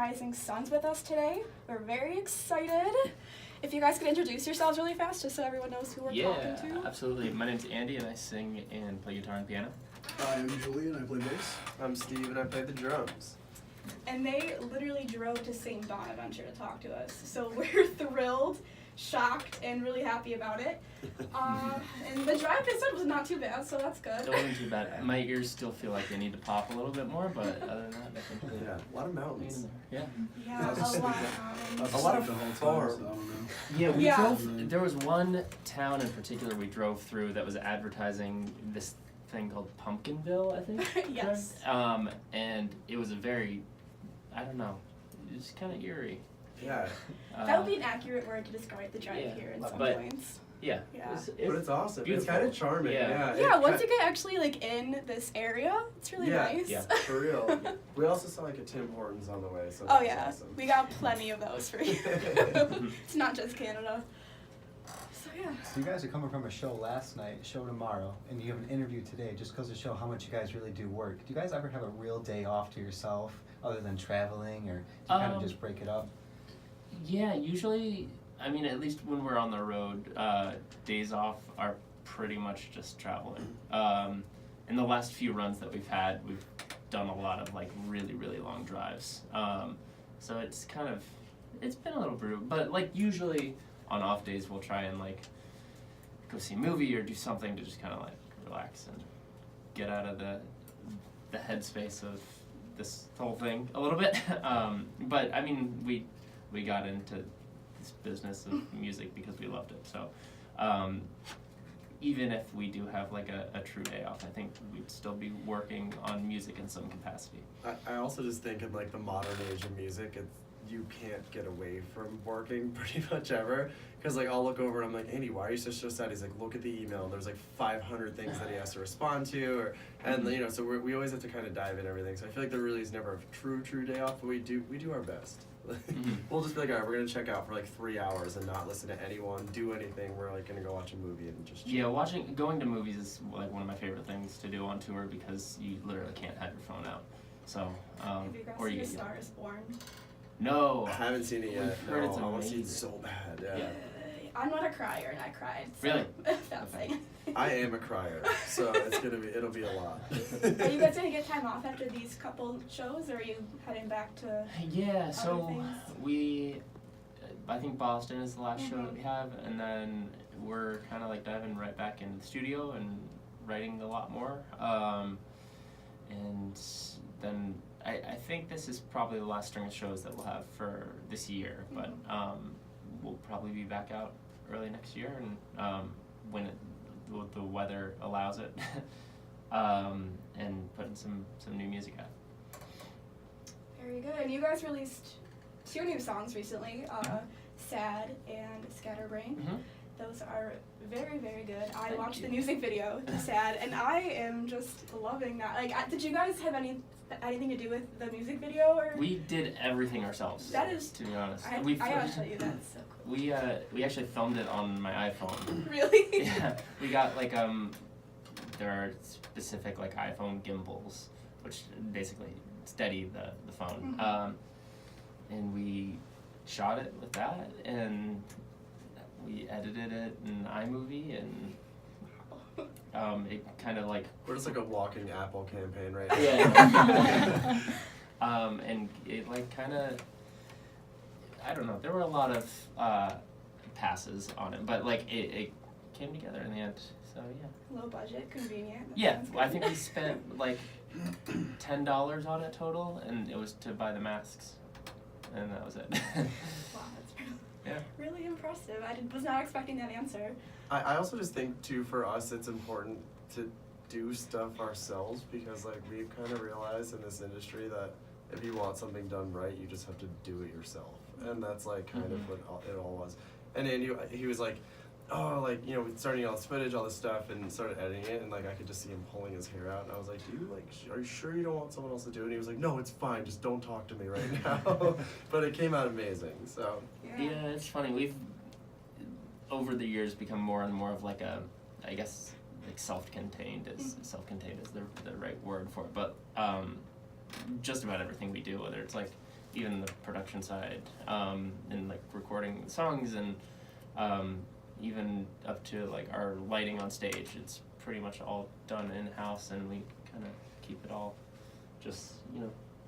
Rising Suns with us today. We're very excited. If you guys could introduce yourselves really fast, just so everyone knows who we're talking to. Yeah, absolutely. My name's Andy, and I sing and play guitar and piano. Hi, I'm Julian, I play bass. I'm Steve, and I play the drums. And they literally drove to St. Bonaventure to talk to us. So we're thrilled, shocked, and really happy about it. And the drive itself was not too bad, so that's good. It wasn't too bad. My ears still feel like they need to pop a little bit more, but other than that, I think Yeah, a lot of mountains. Yeah. Yeah, a lot of A lot of the whole farm. time, so I don't know. Yeah, we Yeah. drove. There was one town in particular we drove through that was advertising this thing called Pumpkinville, I think. Yes. Correct? And it was a very, I don't know, it was kind of eerie. Yeah, That would be an accurate word to describe the drive yeah, here in some but- points. Yeah. Yeah. but it's awesome. beautiful. It's kind of charming. Yeah. Yeah, once you get actually like in this area, it's really Yeah. nice. Yeah. For real. We also saw like a Tim Hortons on the way, so Oh that's yeah, awesome. we got plenty of those for you. It's not just Canada. So yeah. So you guys are coming from a show last night, show tomorrow, and you have an interview today. Just goes to show how much you guys really do work. Do you guys ever have a real day off to yourself, other than traveling, or do you kind of just break it up? Yeah, usually, I mean, at least when we're on the road, days off are pretty much just traveling. In the last few runs that we've had, we've done a lot of like really, really long drives. So it's kind of, it's been a little brutal, but like usually on off days we'll try and like go see a movie or do something to just kind of like relax and get out of the headspace of this whole thing a little bit. But I mean, we got into this business of music because we loved it. So even if we do have like a true day off, I think we'd still be working on music in some capacity. I also just think in like the modern age of music, you can't get away from working pretty much ever. Because like I'll look over and I'm like, Andy, why are you so sad? He's like, look at the email. And there's like 500 things that he has to respond to, and you know, so we always have to kind of dive in everything. So I feel like there really is never a true day off, but we do our best. We'll just be like, all right, we're gonna check out for like 3 hours and not listen to anyone, do anything. We're like gonna go watch a movie and just chill. Yeah, going to movies is like one of my favorite things to do on tour because you literally can't have your phone out. So Have you guys or seen you A get Star Is Born? no. I haven't seen it yet. We've heard it's I want to see it amazing. so bad. Yeah. Yeah. I'm not a crier, and I cried. So Really? that's it. I am a crier, so it'll be a lot. Are you guys gonna get time off after these couple shows, or are you heading back to? Yeah, so things? I think Boston is the last show that Mhm. we have, and then we're kind of like diving right back into the studio and writing a lot more. And then I think this is probably the last string of shows that we'll have for this year, but we'll probably be back out early next year, and when the weather allows it, and putting some new music out. Very good. And you guys released 2 new songs recently, Sad and Scatterbrain. Mm-hmm. Those are very, very good. I Thank watched you. the music video to Sad, and I am just loving that. Like, did you guys have anything to do with the music video, or? We did everything ourselves. That is- to be honest. I gotta tell you, that's so cool. We actually filmed it on my iPhone. Really? Yeah, we got like there are specific like iPhone gimbals, which basically steady the phone. Mhm. And we shot it with that, and we edited it in iMovie, and it kind of like We're just like a walking Apple campaign right now. yeah. And it like kind of, I don't know, there were a lot of passes on it, but like it came together in the end, so yeah. Low budget, convenient. That Yeah, sounds I good. think we spent like $10 on it total, and it was to buy the masks, and that was it. Wow, that's Yeah. really impressive. I was not expecting that answer. I also just think too, for us it's important to do stuff ourselves, because like we've kind of realized in this industry that if you want something done right, you just have to do it yourself, and that's like kind of what it all was. And Andy, he was like, oh, like, you know, starting all this footage, all this stuff, and started editing it, and like I could just see him pulling his hair out, and I was like, dude, like, are you sure you don't want someone else to do it? And he was like, no, it's fine, just don't talk to me right now. But it came out amazing, so. Yeah, it's funny. We've over the years become more and more of like a, I guess, like self-contained is the right word for it. But just about everything we do, whether it's like even the production side, and like recording songs and even up to like our lighting on stage. It's pretty much all done in-house, and we kind of keep it all just,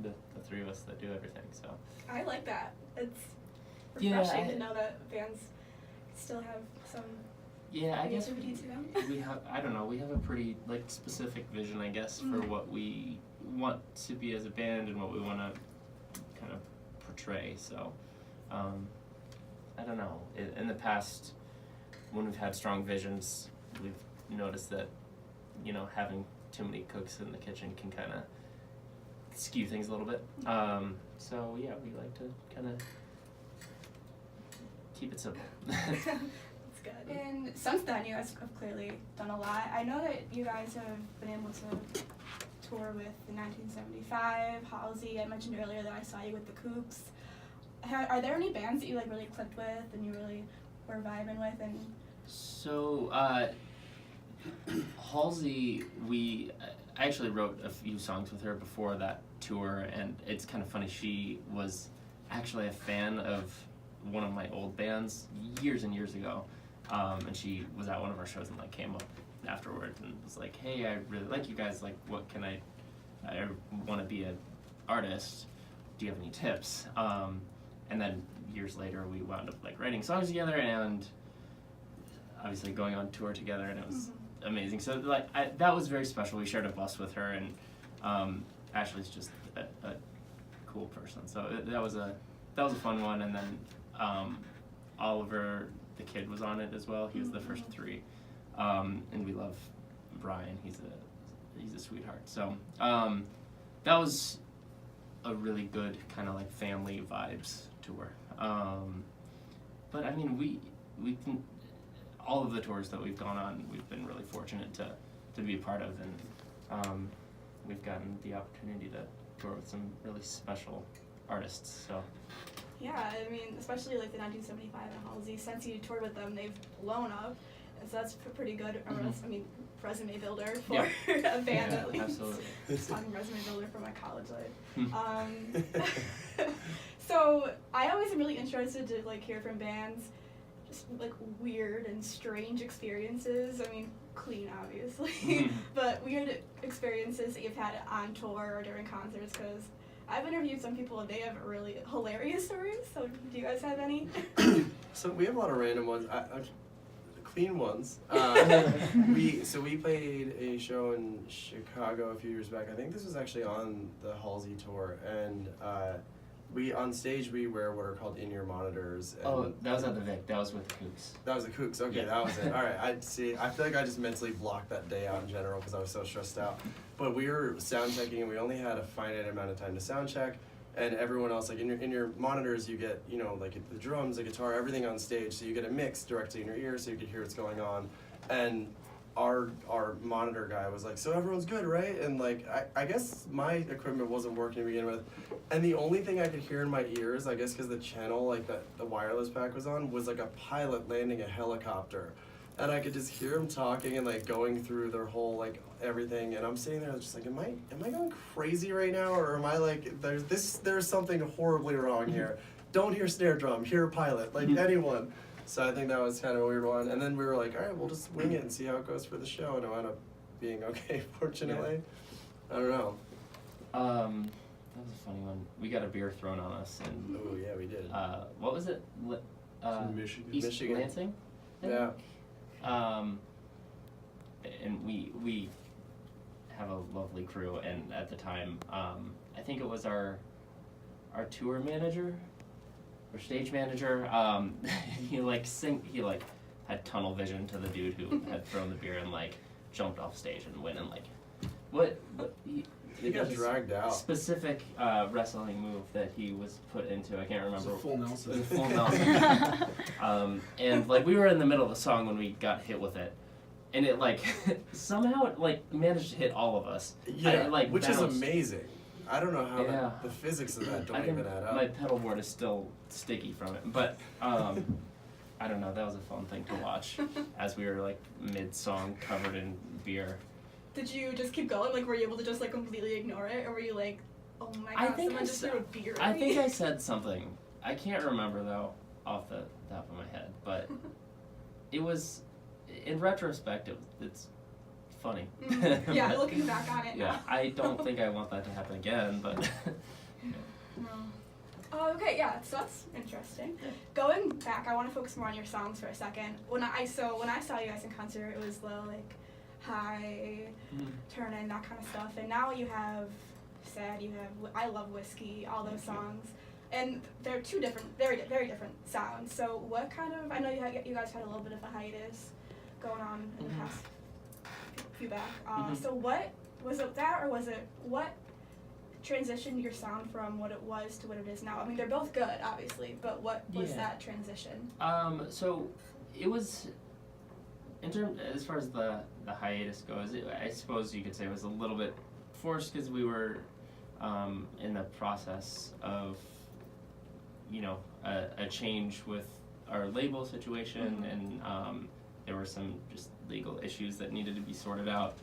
the three of us that do everything, so. I like that. It's Yeah, refreshing to know that bands still have some Yeah, I guess creativity to them. we have, I don't know, we have a pretty like specific vision, I guess, for what we want to be as a band and what we want to kind of portray. So, I don't know. In the past, when we've had strong visions, we've noticed that, having too many cooks in the kitchen can kind of skew things a little bit. So yeah, we like to kind of keep it simple. That's good. And since then, you guys have clearly done a lot. I know that you guys have been able to tour with the 1975, Halsey. I mentioned earlier that I saw you with the Kooks. Are there any bands that you like really clicked with and you really were vibing with? And So, Halsey, I actually wrote a few songs with her before that tour, and it's kind of funny. She was actually a fan of one of my old bands years and years ago, and she was at one of our shows and like came up afterwards and was like, "Hey, I really like you guys. Like, what can I want to be an artist. Do you have any tips?" And then years later, we wound up like writing songs together and obviously going on tour together, and it was amazing. So like that was very special. We shared a bus with her, and Ashley's just a cool person. So that was a fun one. And then Oliver, the kid, was on it as well. He was the first three, and we love Brian. He's a sweetheart. So that was a really good kind of like family vibes tour. But I mean, we can, all of the tours that we've gone on, we've been really fortunate to be a part of, and we've gotten the opportunity to tour with some really special artists. So yeah, I mean, especially like the 1975 and Halsey. Since you toured with them, they've blown up, and so that's pretty good. I mean, resume builder for a band at least. Absolutely. Just talking resume builder for my college life. So I always am really interested to like hear from bands, just like weird and strange experiences. I mean, clean obviously, but weird experiences that you've had on tour or during concerts. Because I've interviewed some people and they have really hilarious stories. So do you guys have any? So we have a lot of random ones. Clean ones. We played a show in Chicago a few years back. I think this was actually on the Halsey tour, and we on stage we wear what are called in-ear monitors. And that was at the Vic. That was with the Kooks. That was the Kooks. Okay, Yeah. that was it. All right. I see. I feel like I just mentally blocked that day out in general because I was so stressed out. But we were sound checking, and we only had a finite amount of time to sound check. And everyone else, like in your monitors, you get, like the drums, the guitar, everything on stage. So you get a mix directly in your ear, so you can hear what's going on. And our monitor guy was like, "So everyone's good, right?" And like, I guess my equipment wasn't working to begin with. And the only thing I could hear in my ears, I guess because the channel, like the wireless pack was on, was like a pilot landing a helicopter. And I could just hear him talking and like going through their whole like everything, and I'm sitting there just like, am I going crazy right now, or am I like there's something horribly wrong here? Don't hear snare drum, hear pilot, like anyone. So I think that was kind of a weird one. And then we were like, all right, we'll just wing it and see how it goes for the show, and it wound up being okay, fortunately. Yeah. I don't know. That was a funny one. We got a beer thrown on us, and Oh yeah, we did. what was it? From Michigan. East Michigan. Lansing? I think? Yeah. And we have a lovely crew, and at the time, I think it was our tour manager or stage manager. He had tunnel vision to the dude who had thrown the beer and like jumped off stage and went and like what He got there's a dragged out. specific wrestling move that he was put into. I can't It's remember. a full It Nelson. was a full Nelson. And like we were in the middle of a song when we got hit with it, and it like somehow it like managed to hit all of us. Yeah, like which is bounced. amazing. I don't know how Yeah. the physics of that I don't think even add up. my pedal board is still sticky from it, but I don't know. That was a fun thing to watch as we were like mid-song covered in beer. Did you just keep going? Like, were you able to just like completely ignore it, or were you like Oh my I god, think someone I just said- threw a beer at I me. think I said something. I can't remember though, off the top of my head, but it was, in retrospect, it's funny. Yeah, looking back on it Yeah, now. I don't think I want that to happen again, but No. Oh, okay, yeah, so that's interesting. Going back, I want to focus more on your songs for a second. When I saw you guys in concert, it was the like high, turn in, that kind of stuff. And now you have Sad, you have I Love Whiskey, all those songs, and they're two different, very different sounds. So what kind of? I know you guys had a little bit of a hiatus going on in the past few back. So what was it that, or was it what transitioned your sound from what it was to what it is now? I mean, they're both good, obviously, but what was that transition? So it was, as far as the hiatus goes, I suppose you could say it was a little bit forced because we were in the process of, a change with our label situation, and there were some just legal issues that needed to be sorted out,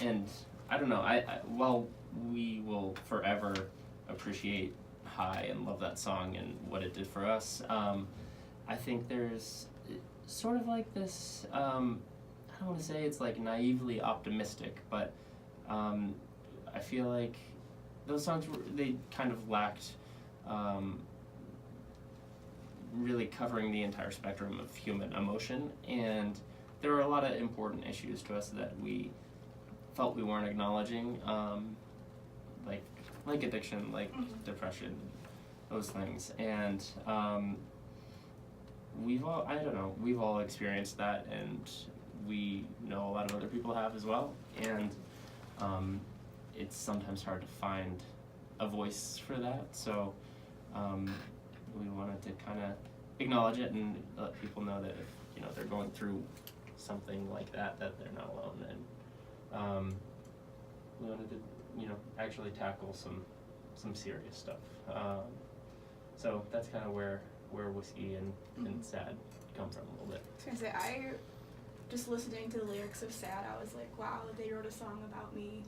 and I don't know, while we will forever appreciate High and love that song and what it did for us, I think there's sort of like this, I don't want to say it's like naively optimistic, but I feel like those songs they kind of lacked really covering the entire spectrum of human emotion, and there were a lot of important issues to us that we felt we weren't acknowledging, like addiction, like depression, those things, and we've all experienced that, and we know a lot of other people have as well, and it's sometimes hard to find a voice for that, so we wanted to kind of acknowledge it and let people know that if they're going through something like that they're not alone, and we wanted to actually tackle some serious stuff, so that's kind of where Whiskey and Sad come from a little bit. I was gonna say, just listening to the lyrics of Sad, I was like, wow, they wrote a song about me.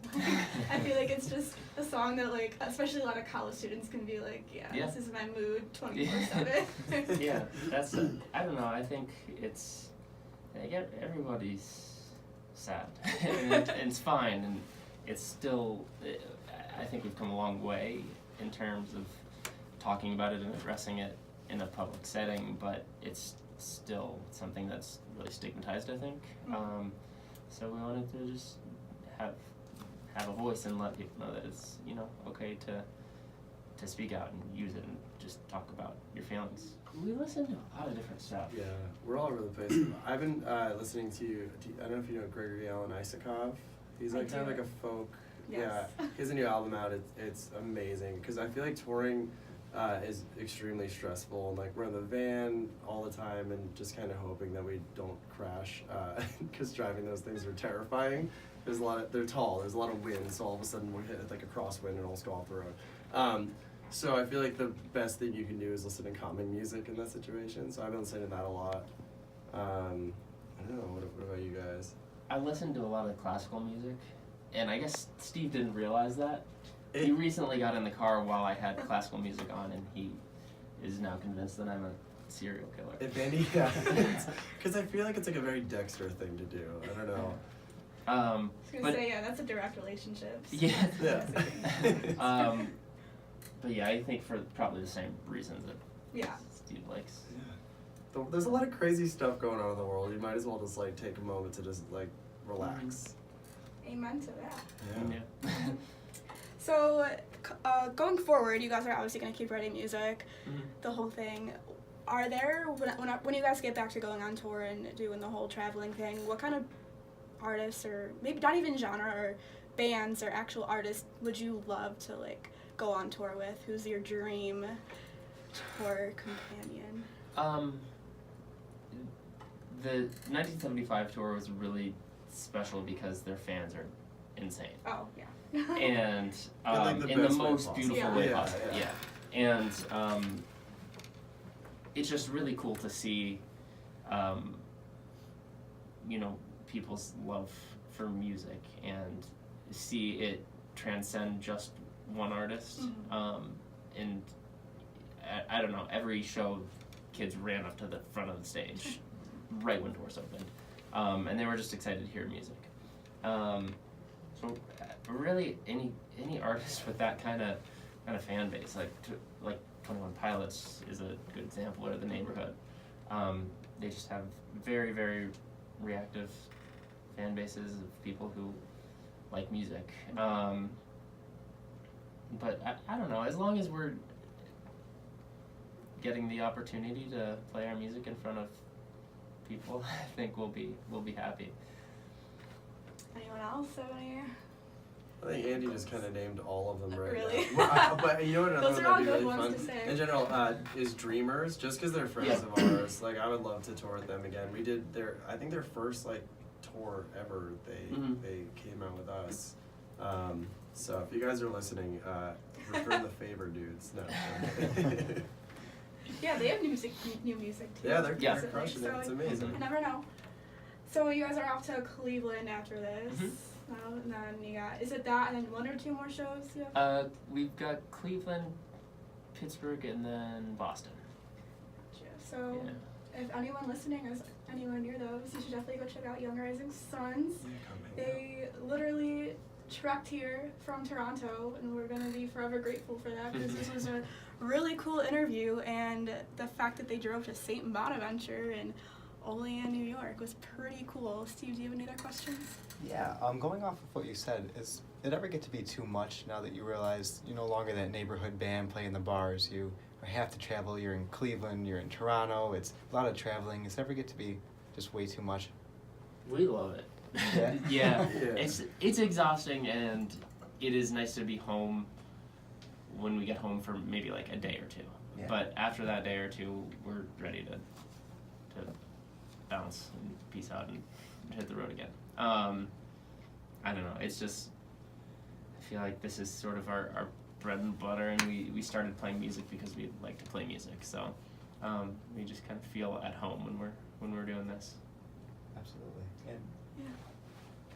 I feel like it's just a song that, like, especially a lot of college students can be like, yeah. This is my mood 24/7. Yeah, that's I don't know, I think it's everybody's sad and it's fine, and it's still, I think we've come a long way in terms of talking about it and addressing it in a public setting, but it's still something that's really stigmatized, I think. So we wanted to just have a voice and let people know that it's okay to speak out and use it and just talk about your feelings. We listen to a lot of different stuff. Yeah, we're all over the place. I've been listening to, I don't know if you know Gregory Alan Isakov. He's like kind of like a folk. Yes. Yeah, he has a new album out. It's amazing because I feel like touring is extremely stressful, and like we're in the van all the time and just kind of hoping that we don't crash because driving those things are terrifying. They're tall, there's a lot of wind, so all of a sudden we hit like a crosswind and almost go off the road. So I feel like the best thing you can do is listen to calming music in that situation, so I've been listening to that a lot. I don't know, what about you guys? I listen to a lot of classical music, and I guess Steve didn't realize that. He recently got in the car while I had classical music on, and he is now convinced that I'm a serial killer. If any, yeah. Because I feel like it's like a very Dexter thing to do. I don't know. I was gonna say, yeah, that's a direct relationship. So Yeah. Yeah. But yeah, I think for probably the same reasons that Yeah. Steve likes. Yeah. There's a lot of crazy stuff going on in the world. You might as well just like take a moment to just like relax. Amen to that. Yeah. So, going forward, you guys are obviously going to keep writing music, the whole thing. Are there, when you guys get back to going on tour and doing the whole traveling thing, what kind of artists, or maybe not even genre, or bands or actual artists would you love to like go on tour with? Who's your dream tour companion? The 1975 tour was really special because their fans are insane. Oh, yeah. And like the in the best way most possible. beautiful Yeah. way Yeah, possible. yeah. Yeah. And it's just really cool to see people's love for music and see it transcend just one artist. Mhm. And I don't know, every show, kids ran up to the front of the stage right when doors opened. And they were just excited to hear music. So really, any artist with that kind of fan base, like 21 Pilots is a good example, or The Neighborhood. They just have very, very reactive fan bases of people who like music. But I don't know, as long as we're getting the opportunity to play our music in front of people, I think we'll be happy. Anyone else have any? I think Andy just kind of named all of them right Really? now. But you know what, another Those one are all that'd be good really ones fun to say. in general is Dreamers, just because they're friends of ours. Like, I would love to tour with them again. We did I think their first like tour ever. They came out with us. So if you guys are listening, return the favor, dudes. No. Yeah, they have new music too. Yeah, they're Yeah. crushing it. So It's amazing. You never know. So you guys are off to Cleveland after this. Mhm. And then you got, is it that and then one or two more shows you have? We've got Cleveland, Pittsburgh, and then Boston. Gotcha. So if anyone listening is anywhere near those, you should definitely go check out Young Rising Suns. They literally trekked here from Toronto, and we're going to be forever grateful for that, because this was a really cool interview, and the fact that they drove to St. Bonaventure and Olean, New York was pretty cool. Steve, do you have any other questions? Yeah, going off of what you said, is it ever get to be too much now that you realize you're no longer that neighborhood band playing the bars? You have to travel, you're in Cleveland, you're in Toronto, it's a lot of traveling. Does it ever get to be just way too much? We love it. Yeah? Yeah. Yeah. It's exhausting, and it is nice to be home when we get home for maybe like a day or two. Yeah. But after that day or two, we're ready to bounce and peace out and hit the road again. I don't know, it's just, I feel like this is sort of our bread and butter, and we started playing music because we like to play music, so we just kind of feel at home when we're doing this. Absolutely. And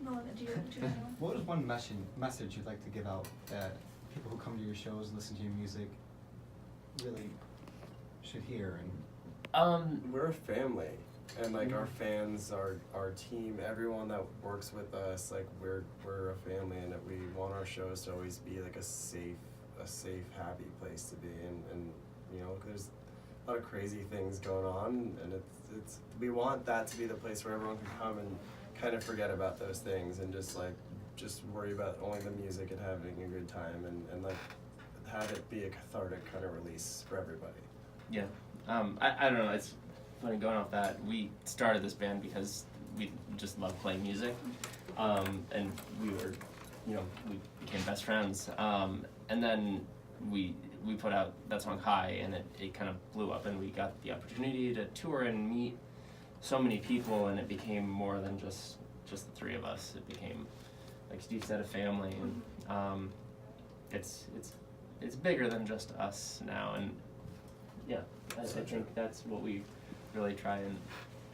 Melissa, do you know? what is one message you'd like to give out that people who come to your shows, listen to your music, really should hear? And We're a family, and like our fans, our team, everyone that works with us, like we're a family, and that we want our shows to always be like a safe, happy place to be. And you know, there's a lot of crazy things going on, and it's we want that to be the place where everyone can come and kind of forget about those things and just worry about only the music and having a good time, and like have it be a cathartic kind of release for everybody. Yeah. I don't know, it's funny going off that. We started this band because we just love playing music. And we were, we became best friends. And then we put out that song High, and it kind of blew up, and we got the opportunity to tour and meet so many people, and it became more than just the three of us. It became, like Steve said, a family, and it's bigger than just us now. And yeah, I think that's what we really try and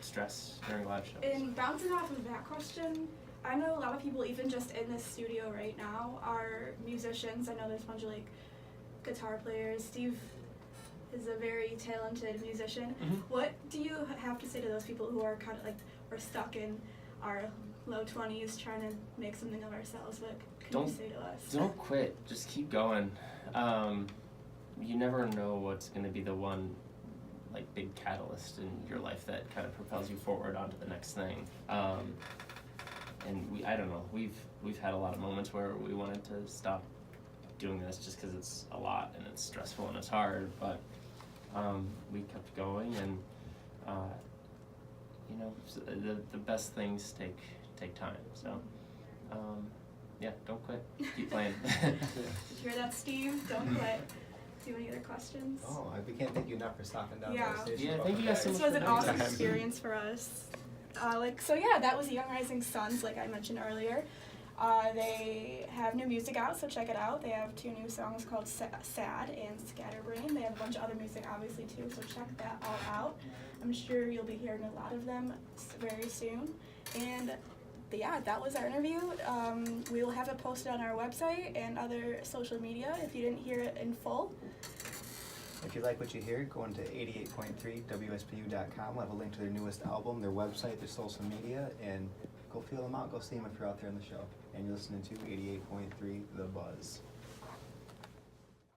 stress during live shows. And bouncing off of that question, I know a lot of people, even just in this studio right now, are musicians. I know there's a bunch of like guitar players. Steve is a very talented musician. Mm-hmm. What do you have to say to those people who are kind of like, we're stuck in our low 20s trying to make something of ourselves? What can you say to us? Don't quit. Just keep going. You never know what's going to be the one like big catalyst in your life that kind of propels you forward onto the next thing. And I don't know, we've had a lot of moments where we wanted to stop doing this just because it's a lot and it's stressful and it's hard, but we kept going, and the best things take time. So yeah, don't quit. Keep playing. Did you hear that, Steve? Don't quit. Do you have any other questions? oh, we can't thank you enough for stopping down Yeah. by the station. Yeah, thank you guys so This much was an for awesome doing experience for us. That was Young Rising Suns, like I mentioned earlier. They have new music out, so check it out. They have 2 new songs called Sad and Scatterbrain. They have a bunch of other music, obviously, too, so check that all out. I'm sure you'll be hearing a lot of them very soon. And yeah, that was our interview. We will have it posted on our website and other social media if you didn't hear it in full. If you like what you hear, go into 88.3 WSBU.com. We'll have a link to their newest album, their website, their social media, and go feel them out. Go see them if you're out there on the show. And you're listening to 88.3 The Buzz.